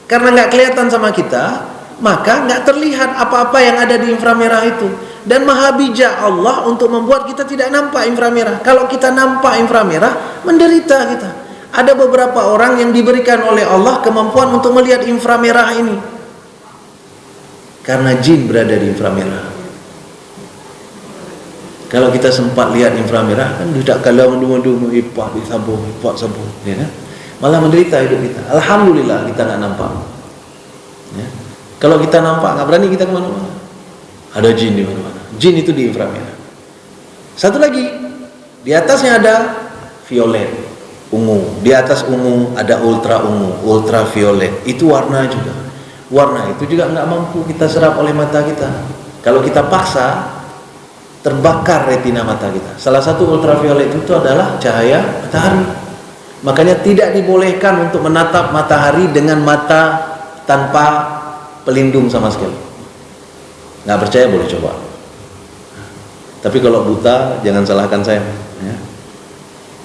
Karena nggak kelihatan sama kita, maka nggak terlihat apa-apa yang ada di inframerah itu. Dan maha bijak Allah untuk membuat kita tidak nampak inframerah. Kalau kita nampak inframerah, menderita kita. Ada beberapa orang yang diberikan oleh Allah kemampuan untuk melihat inframerah ini, karena jin berada di inframerah. Kalau kita sempat lihat inframerah, kan tidak kalau mendu-mendu ipak disambung, ya kan? Malah menderita hidup kita. Alhamdulillah kita nggak nampak. Ya. Kalau kita nampak, nggak berani kita kemana-mana. Ada jin di mana-mana. Jin itu di inframerah. Satu lagi, di atasnya ada violet, ungu. Di atas ungu ada ultra ungu, ultraviolet. Itu warna juga. Warna itu juga nggak mampu kita serap oleh mata kita. Kalau kita paksa, terbakar retina mata kita. Salah satu ultraviolet itu adalah cahaya matahari. Makanya tidak dibolehkan untuk menatap matahari dengan mata tanpa pelindung sama sekali. Nggak percaya boleh coba. Tapi kalau buta jangan salahkan saya. Ya.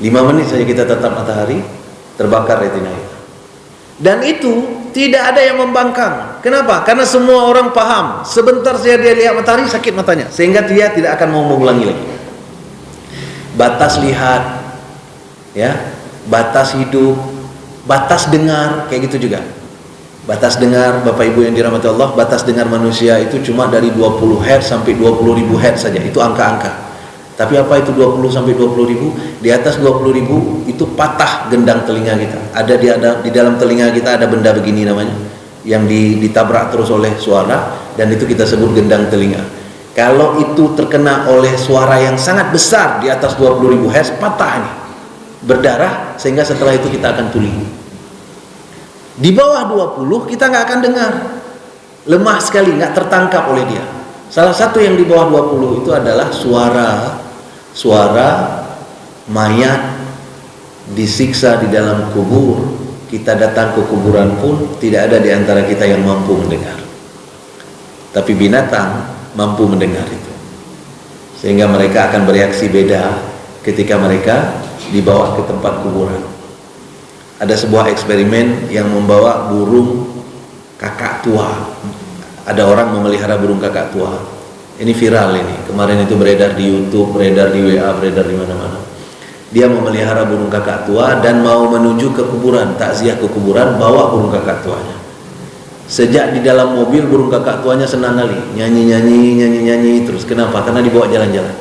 5 menit saja kita tatap matahari, terbakar retina kita. Dan itu tidak ada yang membangkang. Kenapa? Karena semua orang paham, sebentar saja dia lihat matahari sakit matanya, sehingga dia tidak akan mau mengulangi lagi. Batas lihat, ya, batas hidup, batas dengar, kayak gitu juga. Batas dengar, Bapak Ibu yang dirahmati Allah, batas dengar manusia itu cuma dari 20 Hz sampai 20.000 Hz saja. Itu angka-angka. Tapi apa itu 20 sampai 20.000? Di atas 20.000 itu patah gendang telinga kita. Ada di dalam telinga kita ada benda begini namanya, yang ditabrak terus oleh suara, dan itu kita sebut gendang telinga. Kalau itu terkena oleh suara yang sangat besar di atas 20.000 Hz, patah ini, berdarah, sehingga setelah itu kita akan tuli. Di bawah 20 kita nggak akan dengar, lemah sekali, nggak tertangkap oleh dia. Salah satu yang di bawah 20 itu adalah suara mayat disiksa di dalam kubur. Kita datang ke kuburan pun tidak ada di antara kita yang mampu mendengar. Tapi binatang mampu mendengar itu, sehingga mereka akan bereaksi beda ketika mereka dibawa ke tempat kuburan. Ada sebuah eksperimen yang membawa burung kakak tua. Ada orang memelihara burung kakak tua. Ini viral ini. Kemarin itu beredar di YouTube, beredar di WA, beredar di mana-mana. Dia memelihara burung kakak tua dan mau menuju ke kuburan, takziah ke kuburan, bawa burung kakak tuanya. Sejak di dalam mobil, burung kakak tuanya senang kali, nyanyi terus. Kenapa? Karena dibawa jalan-jalan,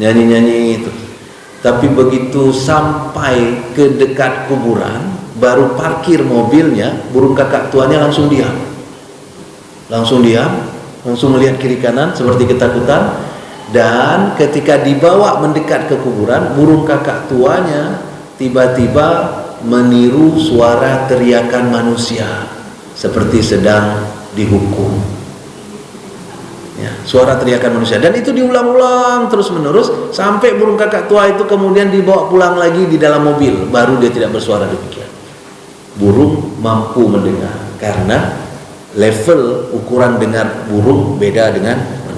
nyanyi terus. Tapi begitu sampai ke dekat kuburan, baru parkir mobilnya, burung kakak tuanya langsung diam, langsung melihat kiri kanan seperti ketakutan. Dan ketika dibawa mendekat ke kuburan, burung kakak tuanya tiba-tiba meniru suara teriakan manusia seperti sedang dihukum. Ya, suara teriakan manusia, dan itu diulang-ulang terus-menerus sampai burung kakak tua itu kemudian dibawa pulang lagi di dalam mobil, baru dia tidak bersuara demikian. Burung mampu mendengar karena level ukuran dengar burung beda dengan manusia.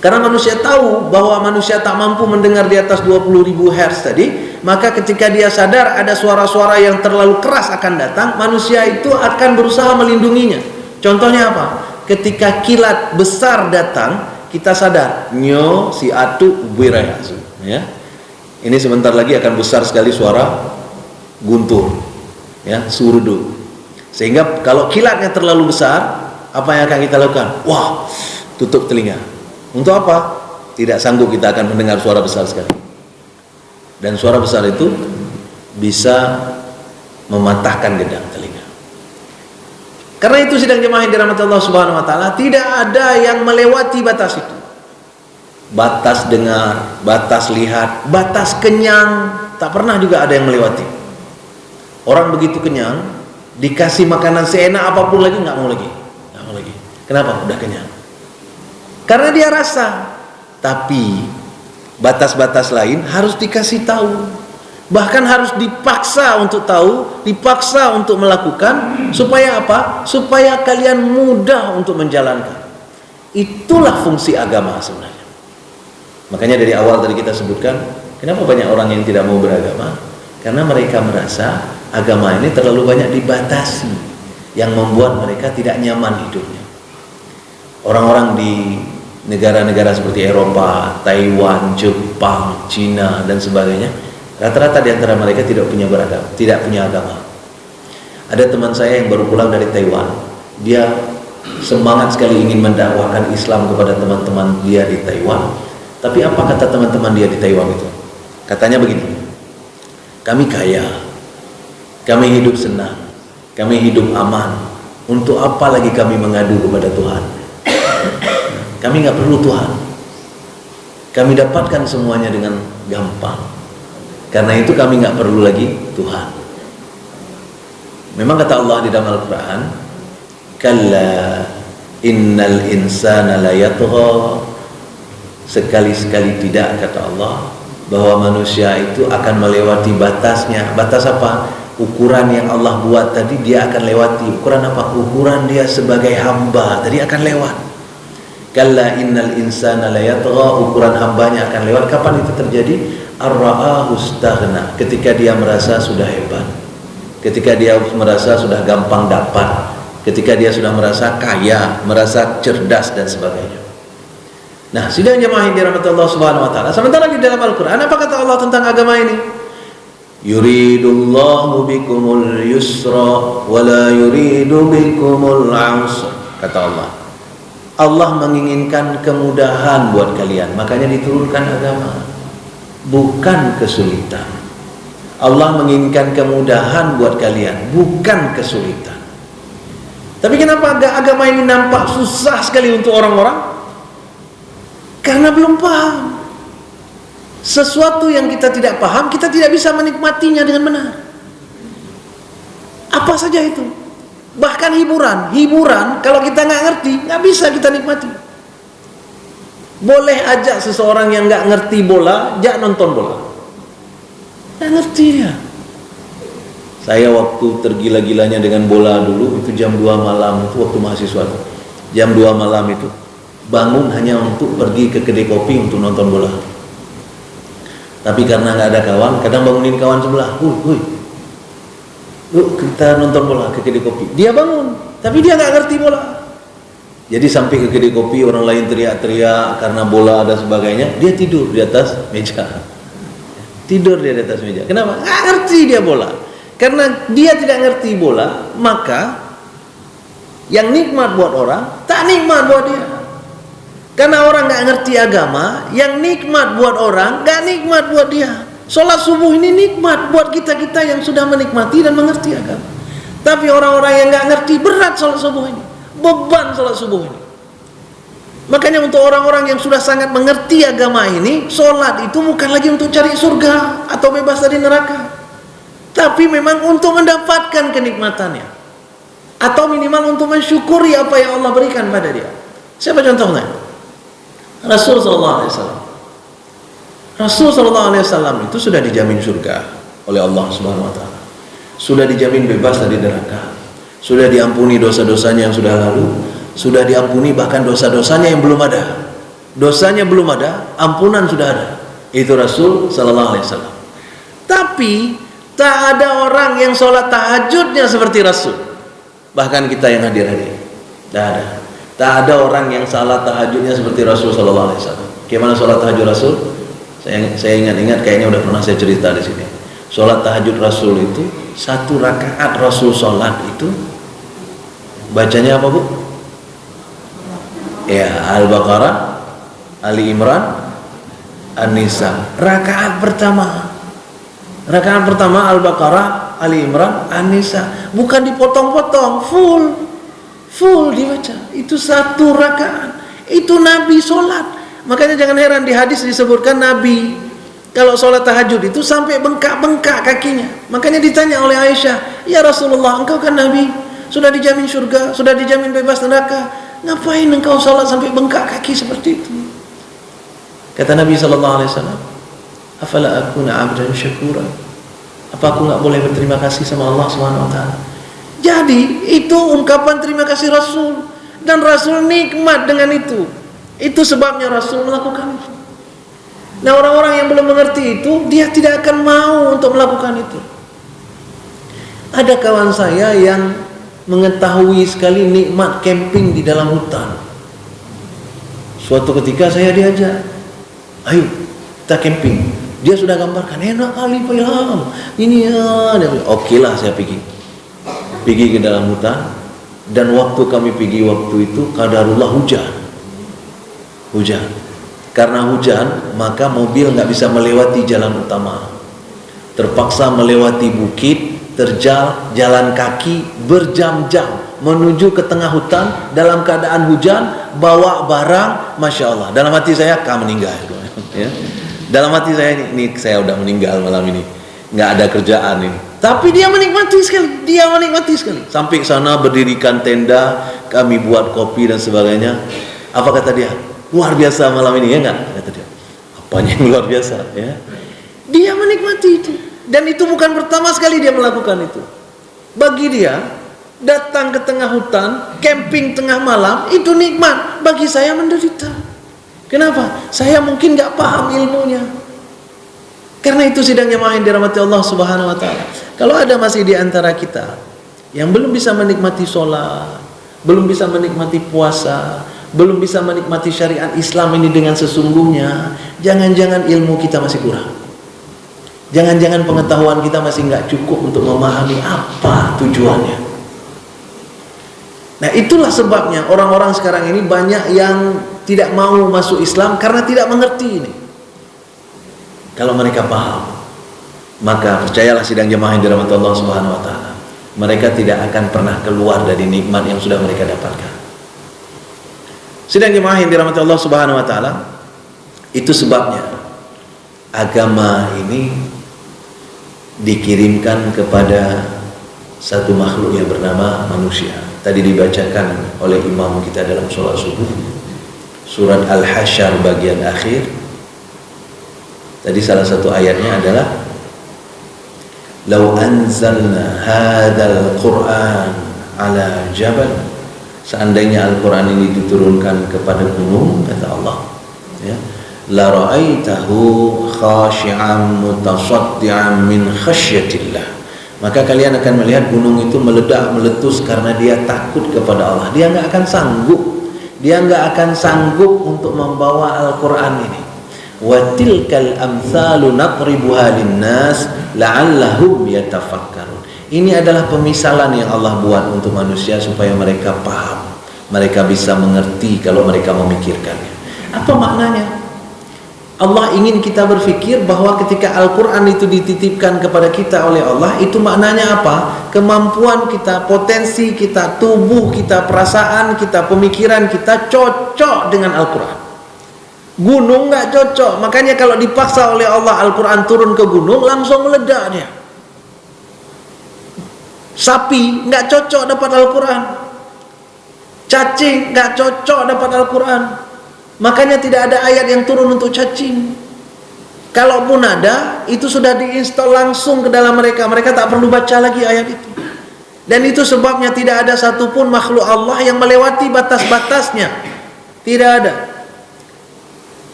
Karena manusia tahu bahwa manusia tak mampu mendengar di atas 20.000 Hz tadi, maka ketika dia sadar ada suara-suara yang terlalu keras akan datang, manusia itu akan berusaha melindunginya. Contohnya apa? Ketika kilat besar datang, kita sadar, nyo si atu birayasu, ya. Ini sebentar lagi akan besar sekali suara guntur, ya, surdu. Sehingga kalau kilatnya terlalu besar, apa yang akan kita lakukan? Wah, tutup telinga. Untuk apa? Tidak sanggup kita akan mendengar suara besar sekali. Dan suara besar itu bisa mematahkan gendang telinga. Karena itu sidang jemaah yang dirahmati Allah Subhanahu wa taala, tidak ada yang melewati batas itu. Batas dengar, batas lihat, batas kenyang, tak pernah juga ada yang melewati. Orang begitu kenyang, dikasih makanan seenak apapun lagi nggak mau lagi. Kenapa? Udah kenyang. Karena dia rasa. Tapi batas-batas lain harus dikasih tahu. Bahkan harus dipaksa untuk tahu, dipaksa untuk melakukan. Supaya apa? Supaya kalian mudah untuk menjalankan. Itulah fungsi agama sebenarnya. Makanya dari awal tadi kita sebutkan, kenapa banyak orang yang tidak mau beragama? Karena mereka merasa agama ini terlalu banyak dibatasi, yang membuat mereka tidak nyaman hidupnya. Orang-orang di negara-negara seperti Eropa, Taiwan, Jepang, Cina dan sebagainya, rata-rata di antara mereka tidak punya agama. Ada teman saya yang baru pulang dari Taiwan. Dia semangat sekali ingin mendakwahkan Islam kepada teman-teman dia di Taiwan. Tapi apa kata teman-teman dia di Taiwan itu? Katanya begini, kami kaya, kami hidup senang, kami hidup aman. Untuk apa lagi kami mengadu kepada Tuhan? Kami nggak perlu Tuhan. Kami dapatkan semuanya dengan gampang. Karena itu kami nggak perlu lagi Tuhan. Memang kata Allah di dalam Al-Quran, kalla innal insana la yatgha. Sekali-sekali tidak, kata Allah, bahwa manusia itu akan melewati batasnya. Batas apa? Ukuran yang Allah buat tadi dia akan lewati. Ukuran apa? Ukuran dia sebagai hamba tadi akan lewat. Kalla innal insana la yatgha, ukuran hambanya akan lewat. Kapan itu terjadi? Ar-ra'ahu istaghna, ketika dia merasa sudah hebat, ketika dia merasa sudah gampang dapat, ketika dia sudah merasa kaya, merasa cerdas dan sebagainya. Nah, sidang jemaah yang dirahmati Allah Subhanahu wa taala, sementara di dalam Al-Qur'an apa kata Allah tentang agama ini? Yuridullahu bikumul yusra wa la yuridu bikumul usra, kata Allah. Allah menginginkan kemudahan buat kalian, makanya diturunkan agama, bukan kesulitan. Allah menginginkan kemudahan buat kalian, bukan kesulitan. Tapi kenapa agama ini nampak susah sekali untuk orang-orang? Karena belum paham. Sesuatu yang kita tidak paham, kita tidak bisa menikmatinya dengan benar. Apa saja itu? Bahkan hiburan kalau kita nggak ngerti, nggak bisa kita nikmati. Boleh ajak seseorang yang nggak ngerti bola, ajak nonton bola, nggak ngerti dia. Saya waktu tergila-gilanya dengan bola dulu, itu jam 2 malam, itu waktu mahasiswa tuh. Jam 2 malam itu bangun hanya untuk pergi ke kedai kopi untuk nonton bola. Tapi karena nggak ada kawan, kadang bangunin kawan sebelah, yuk kita nonton bola ke kedai kopi. Dia bangun, tapi dia nggak ngerti bola. Jadi sampai ke kedai kopi, orang lain teriak-teriak karena bola ada sebagainya, dia tidur di atas meja. Tidur di atas meja. Kenapa? Nggak ngerti dia bola. Karena dia tidak ngerti bola, maka yang nikmat buat orang, tak nikmat buat dia. Karena orang nggak ngerti agama, yang nikmat buat orang, nggak nikmat buat dia. Sholat subuh ini nikmat buat kita-kita yang sudah menikmati dan mengerti agama. Tapi orang-orang yang nggak ngerti, berat sholat subuh ini, beban sholat subuh ini. Makanya untuk orang-orang yang sudah sangat mengerti agama ini, sholat itu bukan lagi untuk cari surga atau bebas dari neraka, tapi memang untuk mendapatkan kenikmatannya, atau minimal untuk mensyukuri apa yang Allah berikan pada dia. Siapa contohnya? Rasul Sallallahu Alaihi Wasallam. Rasul Sallallahu Alaihi Wasallam itu sudah dijamin surga oleh Allah Subhanahu Wa Taala, sudah dijamin bebas dari neraka, sudah diampuni dosa-dosanya yang sudah lalu, sudah diampuni bahkan dosa-dosanya yang belum ada. Dosanya belum ada, ampunan sudah ada. Itu Rasul sallallahu alaihi wasallam. Tapi tak ada orang yang sholat tahajudnya seperti Rasul. Bahkan kita yang hadir-hadir, tak ada. Tak ada orang yang sholat tahajudnya seperti Rasul sallallahu alaihi wasallam. Gimana sholat tahajud Rasul? Saya ingat-ingat, kayaknya udah pernah saya cerita di sini. Sholat tahajud Rasul itu, 1 rakaat Rasul sholat itu bacanya apa, Bu? Ya, Al-Baqarah, Ali Imran, An-Nisa. Rakaat pertama Al-Baqarah, Ali Imran, An-Nisa. Bukan dipotong-potong, full dibaca. Itu 1 rakaat. Itu Nabi sholat. Makanya jangan heran di hadis disebutkan Nabi kalau sholat tahajud itu sampai bengkak-bengkak kakinya. Makanya ditanya oleh Aisyah, ya Rasulullah, engkau kan Nabi, sudah dijamin surga, sudah dijamin bebas neraka, ngapain engkau sholat sampai bengkak kaki seperti itu? Kata Nabi SAW, afala akuna abdan syakura, apa aku nggak boleh berterima kasih sama Allah SWT? Jadi itu ungkapan terima kasih Rasul, dan Rasul nikmat dengan itu. Itu sebabnya Rasul melakukan itu. Nah, orang-orang yang belum mengerti itu, dia tidak akan mau untuk melakukan itu. Ada kawan saya yang mengetahui sekali nikmat camping di dalam hutan. Suatu ketika saya diajak, ayo kita camping. Dia sudah gambarkan, enak kali Pak Ilham, ini ya. Oke lah, saya pergi ke dalam hutan. Dan waktu kami pergi waktu itu qadarullah hujan. Karena hujan, maka mobil nggak bisa melewati jalan utama. Terpaksa melewati bukit, terjal, jalan kaki berjam-jam menuju ke tengah hutan dalam keadaan hujan, bawa barang, masya Allah. Dalam hati saya, kamu meninggal. Ya. Dalam hati saya, ini saya udah meninggal malam ini, nggak ada kerjaan ini. Tapi dia menikmati sekali. Sampai sana berdirikan tenda, kami buat kopi dan sebagainya. Apa kata dia? Luar biasa malam ini, ya enggak? Kata dia. Apanya yang luar biasa, ya? Dia menikmati itu. Dan itu bukan pertama sekali dia melakukan itu. Bagi dia, datang ke tengah hutan, camping tengah malam, itu nikmat. Bagi saya menderita. Kenapa? Saya mungkin enggak paham ilmunya. Karena itu sidang jamaah yang dirahmati Allah Subhanahu wa taala. Kalau ada masih di antara kita yang belum bisa menikmati sholat, belum bisa menikmati puasa, belum bisa menikmati syariat Islam ini dengan sesungguhnya, jangan-jangan ilmu kita masih kurang. Jangan-jangan pengetahuan kita masih nggak cukup untuk memahami apa tujuannya. Nah, itulah sebabnya orang-orang sekarang ini banyak yang tidak mau masuk Islam karena tidak mengerti ini. Kalau mereka paham, maka percayalah sidang jemaah yang dirahmati Allah Subhanahu wa taala, mereka tidak akan pernah keluar dari nikmat yang sudah mereka dapatkan. Sidang jemaah yang dirahmati Allah Subhanahu wa taala, itu sebabnya agama ini dikirimkan kepada satu makhluk yang bernama manusia. Tadi dibacakan oleh imam kita dalam sholat subuh, surat Al-Hasyr bagian akhir. Tadi salah satu ayatnya adalah "Lau anzalna hadzal Qur'an ala jabal", seandainya Al-Quran ini diturunkan kepada gunung, kata Allah, ya, la ra'aitahu khashi'an mutasaddian min khasyatillah, maka kalian akan melihat gunung itu meledak, meletus karena dia takut kepada Allah. Dia nggak akan sanggup untuk membawa Al-Quran ini. Wa tilkal amsalu nadribuha linnas la'allahum yatafakkarun. Ini adalah pemisalan yang Allah buat untuk manusia supaya mereka paham, mereka bisa mengerti kalau mereka memikirkannya. Apa maknanya? Allah ingin kita berpikir bahwa ketika Al-Quran itu dititipkan kepada kita oleh Allah, itu maknanya apa? Kemampuan kita, potensi kita, tubuh kita, perasaan kita, pemikiran kita cocok dengan Al-Quran. Gunung nggak cocok, makanya kalau dipaksa oleh Allah Al-Quran turun ke gunung, langsung meledak dia. Sapi nggak cocok dapat Al-Quran, cacing nggak cocok dapat Al-Quran. Makanya tidak ada ayat yang turun untuk cacing. Kalaupun ada, itu sudah diinstal langsung ke dalam mereka. Mereka tak perlu baca lagi ayat itu. Dan itu sebabnya tidak ada satupun makhluk Allah yang melewati batas-batasnya. Tidak ada.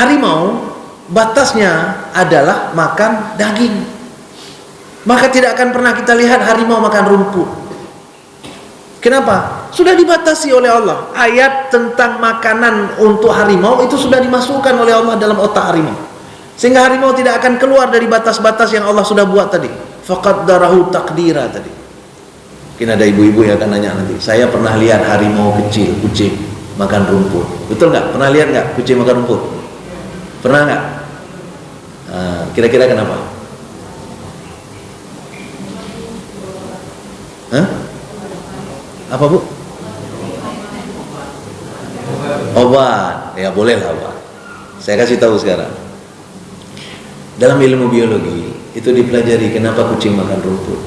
Harimau batasnya adalah makan daging. Maka tidak akan pernah kita lihat harimau makan rumput. Kenapa? Sudah dibatasi oleh Allah. Ayat tentang makanan untuk harimau itu sudah dimasukkan oleh Allah dalam otak harimau. Sehingga harimau tidak akan keluar dari batas-batas yang Allah sudah buat tadi. Faqaddarahu taqdira tadi. Mungkin ada ibu-ibu yang akan nanya nanti, saya pernah lihat harimau kecil, kucing makan rumput. Betul nggak? Pernah lihat nggak kucing makan rumput? Pernah nggak? Kira-kira kenapa? Hah? Apa bu? Obat. Ya bolehlah obat. Saya kasih tahu sekarang. Dalam ilmu biologi itu dipelajari kenapa kucing makan rumput.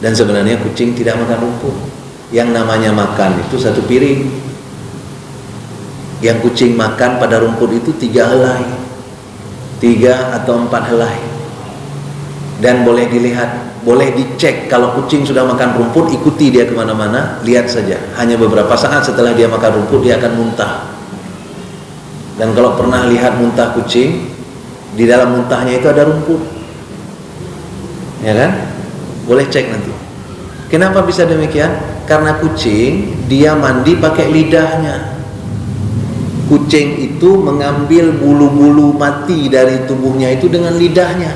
Dan sebenarnya kucing tidak makan rumput. Yang namanya makan itu satu piring. Yang kucing makan pada rumput itu 3 helai, 3 atau 4 helai. Dan boleh dilihat, boleh dicek kalau kucing sudah makan rumput, ikuti dia kemana-mana, lihat saja. Hanya beberapa saat setelah dia makan rumput dia akan muntah. Dan kalau pernah lihat muntah kucing, di dalam muntahnya itu ada rumput, ya kan? Boleh cek nanti. Kenapa bisa demikian? Karena kucing dia mandi pakai lidahnya. Kucing itu mengambil bulu-bulu mati dari tubuhnya itu dengan lidahnya,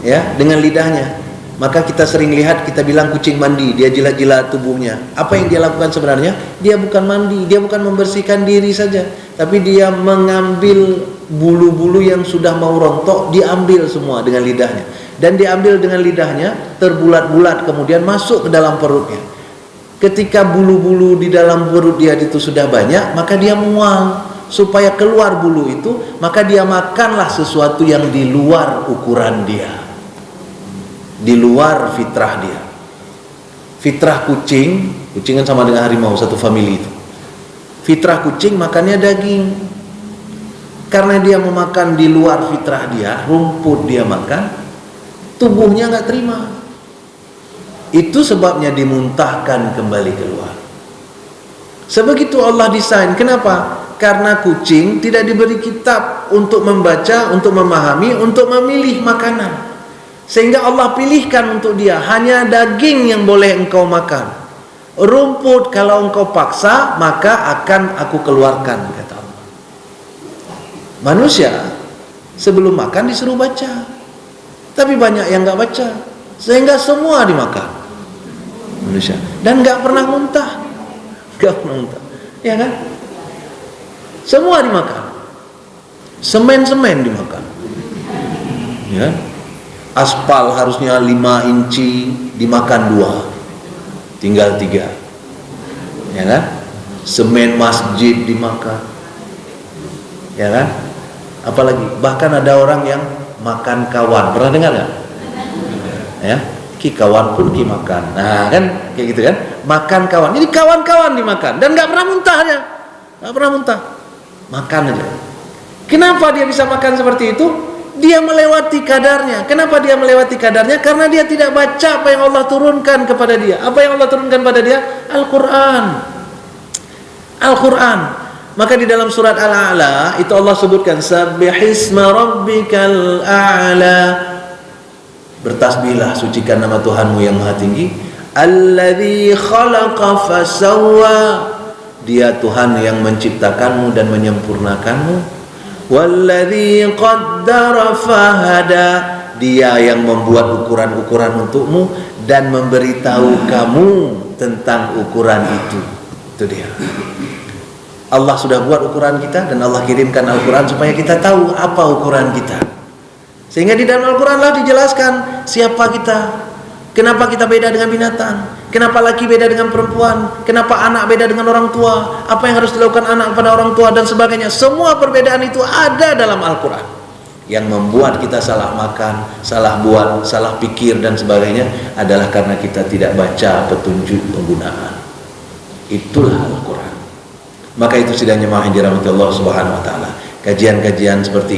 ya, dengan lidahnya. Maka kita sering lihat, kita bilang kucing mandi, dia jilat-jilat tubuhnya. Apa yang dia lakukan sebenarnya? Dia bukan mandi, dia bukan membersihkan diri saja, tapi dia mengambil bulu-bulu yang sudah mau rontok, diambil semua dengan lidahnya. Dan diambil dengan lidahnya, terbulat-bulat, kemudian masuk ke dalam perutnya. Ketika bulu-bulu di dalam perut dia itu sudah banyak, maka dia mual. Supaya keluar bulu itu, maka dia makanlah sesuatu yang di luar ukuran dia, di luar fitrah dia. Fitrah kucing, kucing kan sama dengan harimau, satu famili itu. Fitrah kucing makannya daging. Karena dia memakan di luar fitrah dia, rumput dia makan, tubuhnya nggak terima. Itu sebabnya dimuntahkan kembali keluar. Sebegitu Allah desain. Kenapa? Karena kucing tidak diberi kitab untuk membaca, untuk memahami, untuk memilih makanan. Sehingga Allah pilihkan untuk dia hanya daging yang boleh engkau makan. Rumput kalau engkau paksa, maka akan aku keluarkan, kata Allah. Manusia sebelum makan disuruh baca, tapi banyak yang nggak baca, sehingga semua dimakan manusia, dan nggak pernah muntah, ya kan? Semua dimakan, semen dimakan, ya. Aspal harusnya 5 inci, dimakan 2, tinggal 3, ya kan? Semen masjid dimakan, ya kan? Apalagi bahkan ada orang yang makan kawan, pernah dengar nggak? Ya. Ki kawan pun ki makan. Nah kan kayak gitu kan, makan kawan. Jadi kawan-kawan dimakan dan nggak pernah muntahnya, nggak pernah muntah, makan aja. Kenapa dia bisa makan seperti itu? Dia melewati kadarnya. Kenapa dia melewati kadarnya? Karena dia tidak baca apa yang Allah turunkan kepada dia. Apa yang Allah turunkan pada dia? Al-Quran. Al-Quran. Maka di dalam surat Al-A'la itu Allah sebutkan Sabbihisma rabbikal a'la. Bertasbihlah, sucikan nama Tuhanmu yang maha tinggi. Alladzi khalaqa fasawwa. Dia Tuhan yang menciptakanmu dan menyempurnakanmu. Walladzi qaddara fahada. Dia yang membuat ukuran-ukuran untukmu dan memberitahu kamu tentang ukuran itu. Itu dia. Allah sudah buat ukuran kita dan Allah kirimkan Al-Quran supaya kita tahu apa ukuran kita. Sehingga di dalam Al-Quran lah dijelaskan siapa kita, kenapa kita beda dengan binatang, kenapa laki beda dengan perempuan, kenapa anak beda dengan orang tua, apa yang harus dilakukan anak kepada orang tua dan sebagainya. Semua perbedaan itu ada dalam Al-Quran. Yang membuat kita salah makan, salah buat, salah pikir dan sebagainya adalah karena kita tidak baca petunjuk penggunaan. Itulah Al-Quran. Maka itu sidangnya jemaah yang dirahmati Allah Subhanahu wa taala. Kajian-kajian seperti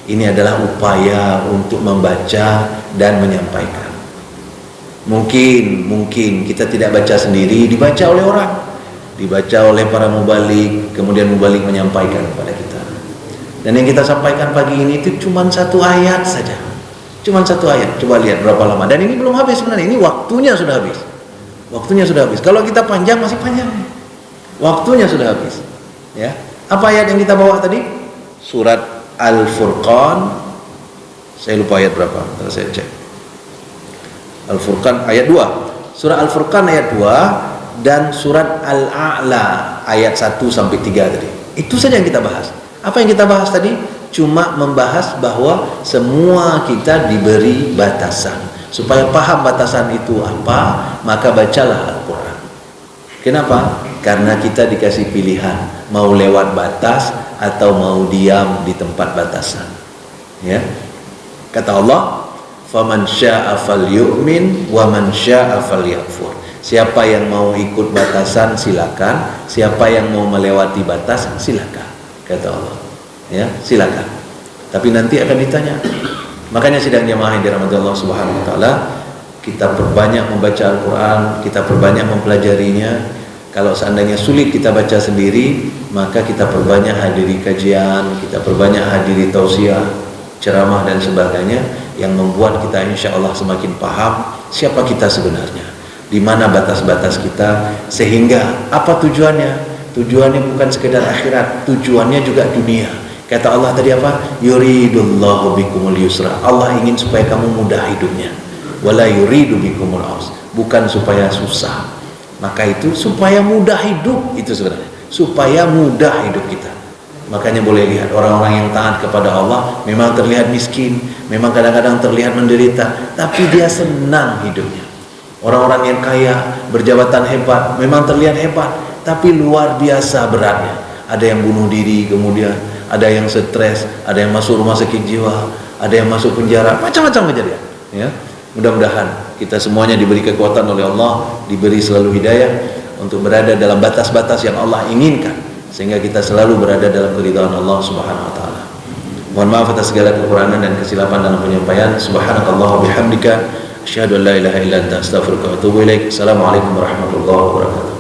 ini adalah upaya untuk membaca dan menyampaikan. Mungkin kita tidak baca sendiri, dibaca oleh orang, dibaca oleh para mubalik, kemudian mubalik menyampaikan kepada kita. Dan yang kita sampaikan pagi ini itu cuma satu ayat saja. Cuma satu ayat. Coba lihat berapa lama. Dan ini belum habis sebenarnya. Ini waktunya sudah habis. Waktunya sudah habis. Kalau kita panjang masih panjang. Waktunya sudah habis. Ya. Apa ayat yang kita bawa tadi? Surat Al-Furqan. Saya lupa ayat berapa. Ntar saya cek. Al-Furqan ayat 2. Surah Al-Furqan ayat 2 dan surat Al-A'la ayat 1 sampai 3 tadi. Itu saja yang kita bahas. Apa yang kita bahas tadi? Cuma membahas bahwa semua kita diberi batasan. Supaya paham batasan itu apa, maka bacalah Al-Quran. Kenapa? Karena kita dikasih pilihan, mau lewat batas atau mau diam di tempat batasan. Ya. Kata Allah, "Faman syaa'a falyu'min wa man syaa'a falyakfur." Siapa yang mau ikut batasan silakan, siapa yang mau melewati batas silakan. Kata Allah, ya silakan. Tapi nanti akan ditanya. Makanya sidang jamaah yang dirahmati Allah Subhanahu Wa Taala, kita perbanyak membaca Al-Quran, kita perbanyak mempelajarinya. Kalau seandainya sulit kita baca sendiri, maka kita perbanyak hadiri kajian, kita perbanyak hadiri tausiah, ceramah dan sebagainya, yang membuat kita insya Allah semakin paham siapa kita sebenarnya, di mana batas-batas kita, sehingga apa tujuannya? Tujuannya bukan sekedar akhirat, tujuannya juga dunia. Kata Allah tadi apa? Yuridullahu bikumul yusra. Allah ingin supaya kamu mudah hidupnya. Wala yuridu bikumul aus. Bukan supaya susah. Maka itu supaya mudah hidup, itu sebenarnya. Supaya mudah hidup kita. Makanya boleh lihat orang-orang yang taat kepada Allah memang terlihat miskin, memang kadang-kadang terlihat menderita, tapi dia senang hidupnya. Orang-orang yang kaya, berjabatan hebat, memang terlihat hebat, tapi luar biasa beratnya. Ada yang bunuh diri, kemudian ada yang stres, ada yang masuk rumah sakit jiwa, ada yang masuk penjara, macam-macam kejadian. Ya, mudah-mudahan kita semuanya diberi kekuatan oleh Allah, diberi selalu hidayah untuk berada dalam batas-batas yang Allah inginkan, sehingga kita selalu berada dalam keridhaan Allah Subhanahu Wa Taala. Mohon maaf atas segala kekurangan dan kesilapan dalam penyampaian. Subhanakallah wa bihamdika, asyhadu an la ilaha illa anta, astaghfiruka wa atubu ilaik. Assalamualaikum warahmatullahi wabarakatuh.